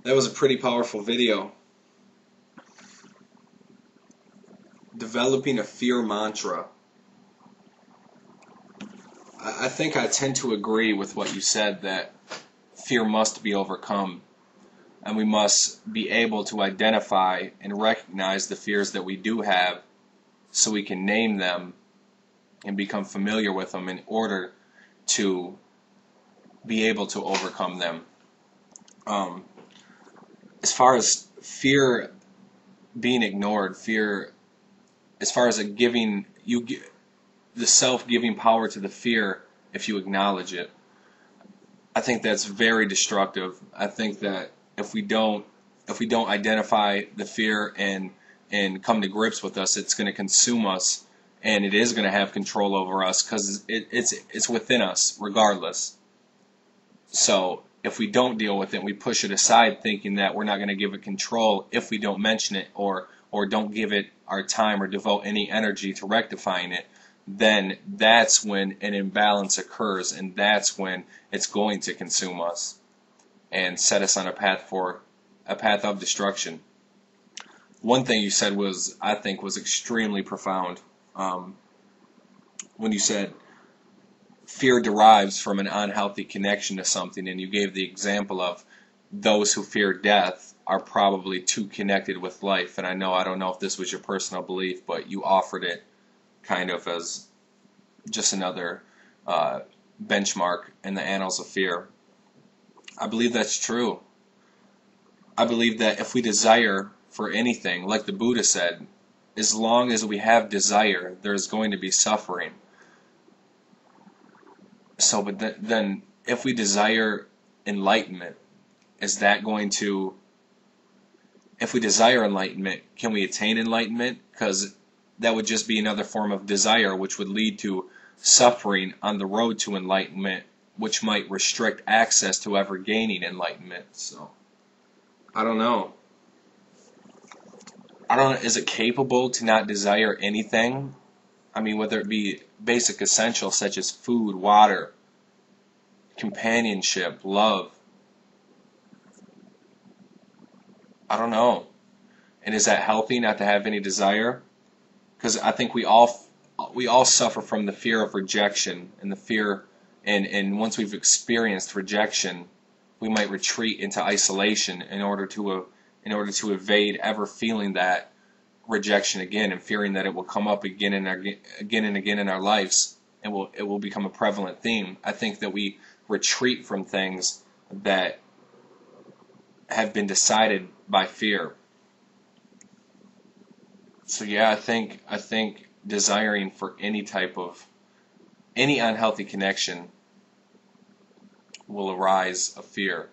That was a pretty powerful video. Developing a fear mantra. I think I tend to agree with what you said, that fear must be overcome, and we must be able to identify and recognize the fears that we do have so we can name them and become familiar with them in order to be able to overcome them. Um, as far as fear being ignored, fear, as far as a giving, the self giving power to the fear if you acknowledge it. I think that's very destructive. I think that if we don't identify the fear and come to grips with us, it's going to consume us, and it is going to have control over us because it's within us regardless. So if we don't deal with it, we push it aside thinking that we're not going to give it control if we don't mention it or don't give it our time or devote any energy to rectifying it, then that's when an imbalance occurs, and that's when it's going to consume us and set us on a path of destruction. One thing you said was, I think, was extremely profound. When you said fear derives from an unhealthy connection to something, and you gave the example of those who fear death are probably too connected with life. And I don't know if this was your personal belief, but you offered it kind of as just another uh, benchmark in the annals of fear. I believe that's true. I believe that if we desire for anything, like the Buddha said, as long as we have desire, there's going to be suffering. So, but then if we desire enlightenment, is that going to, if we desire enlightenment, can we attain enlightenment? Because that would just be another form of desire, which would lead to suffering on the road to enlightenment, which might restrict access to ever gaining enlightenment. So, I don't know. I don't know. Is it capable to not desire anything? I mean, whether it be basic essentials such as food, water, companionship, love. I don't know. And is that healthy not to have any desire? Because I think we all suffer from the fear of rejection and the fear, and once we've experienced rejection, we might retreat into isolation in order to evade ever feeling that rejection again, and fearing that it will come up again and again in our lives, and it will become a prevalent theme. I think that we retreat from things that have been decided by fear. So yeah, I think desiring for any unhealthy connection will arise a fear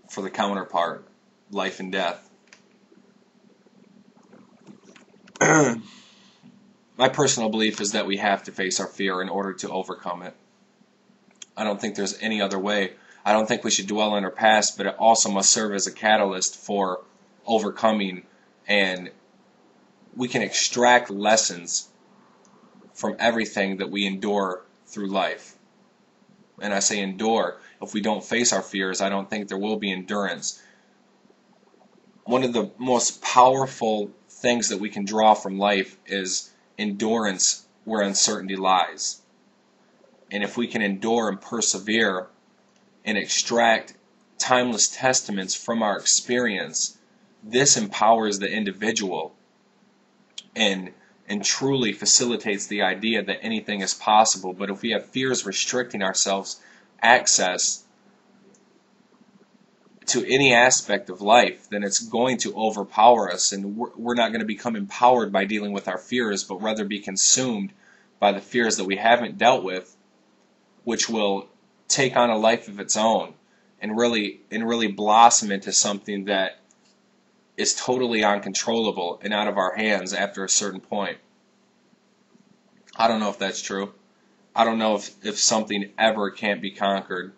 for the counterpart, life and death. My personal belief is that we have to face our fear in order to overcome it. I don't think there's any other way. I don't think we should dwell on our past, but it also must serve as a catalyst for overcoming, and we can extract lessons from everything that we endure through life. And I say endure. If we don't face our fears, I don't think there will be endurance. One of the most powerful things that we can draw from life is endurance where uncertainty lies. And if we can endure and persevere and extract timeless testaments from our experience, this empowers the individual and truly facilitates the idea that anything is possible. But if we have fears restricting ourselves access to any aspect of life, then it's going to overpower us, and we're not going to become empowered by dealing with our fears, but rather be consumed by the fears that we haven't dealt with, which will take on a life of its own and really blossom into something that is totally uncontrollable and out of our hands after a certain point. I don't know if that's true. I don't know if something ever can't be conquered,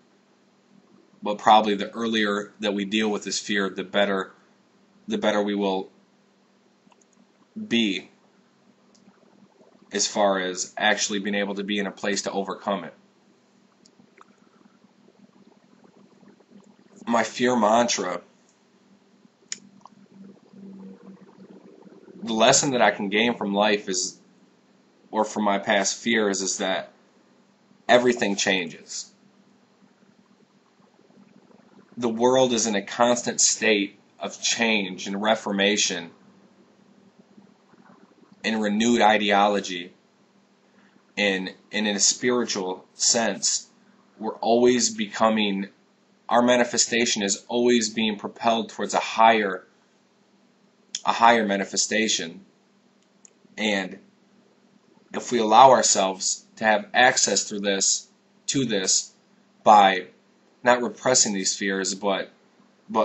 but probably the earlier that we deal with this fear, the better we will be as far as actually being able to be in a place to overcome it. my fear mantra, the lesson that I can gain from life is, or from my past fears, is that everything changes. The world is in a constant state of change and reformation and renewed ideology. And in a spiritual sense, we're always becoming, our manifestation is always being propelled towards a higher manifestation. And if we allow ourselves to have access to this by not repressing these fears, but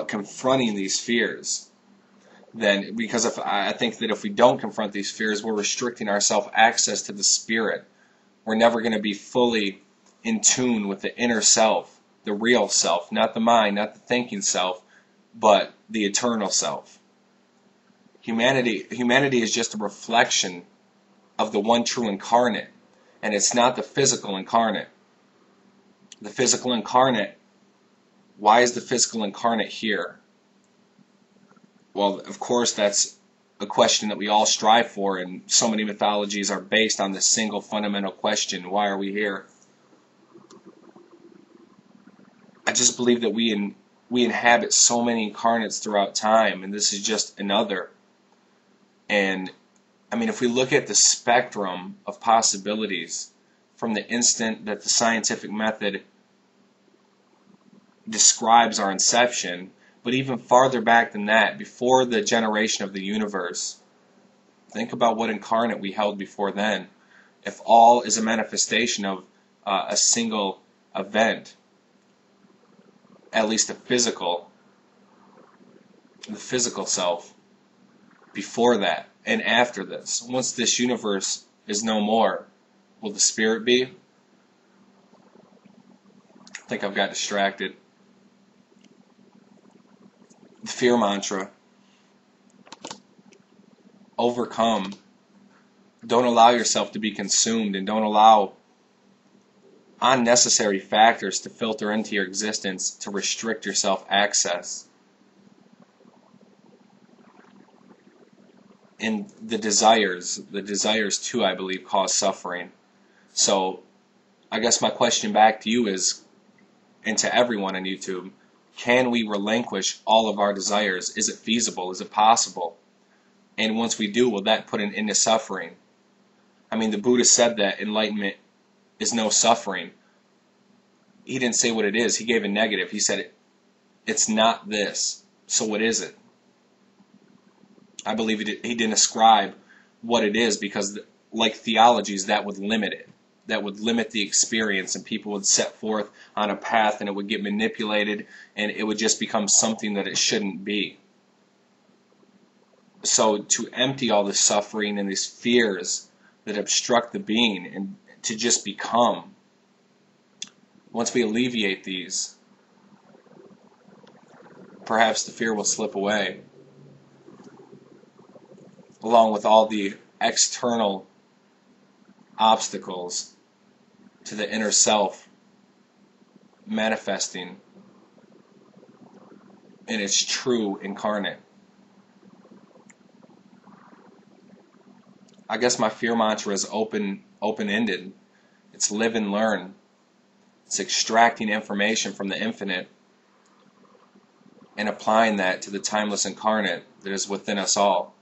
confronting these fears, then, because I think that if we don't confront these fears, we're restricting ourselves access to the spirit. We're never going to be fully in tune with the inner self, the real self, not the mind, not the thinking self, but the eternal self. Humanity is just a reflection of the one true incarnate, and it's not the physical incarnate. The physical incarnate, why is the physical incarnate here? Well, of course, that's a question that we all strive for, and so many mythologies are based on this single fundamental question: why are we here? I just believe that we inhabit so many incarnates throughout time, and this is just another. And I mean, if we look at the spectrum of possibilities from the instant that the scientific method describes our inception, but even farther back than that, before the generation of the universe, think about what incarnate we held before then. If all is a manifestation of a single event, at least the physical self, before that and after this, once this universe is no more, will the spirit be? I think I've got distracted. The fear mantra: overcome. Don't allow yourself to be consumed, and don't allow unnecessary factors to filter into your existence to restrict your self access. And the desires too, I believe, cause suffering. So I guess my question back to you is, and to everyone on YouTube, can we relinquish all of our desires? Is it feasible? Is it possible? And once we do, will that put an end to suffering? I mean, the Buddha said that enlightenment is no suffering. He didn't say what it is. He gave a negative. He said, it's not this. So what is it? I believe he didn't ascribe what it is, because, like theologies, that would limit it. That would limit the experience, and people would set forth on a path, and it would get manipulated, and it would just become something that it shouldn't be. So to empty all this suffering and these fears that obstruct the being, and to just become, once we alleviate these, perhaps the fear will slip away, along with all the external obstacles to the inner self manifesting in its true incarnate. I guess my fear mantra is open-ended. It's live and learn. It's extracting information from the infinite and applying that to the timeless incarnate that is within us all.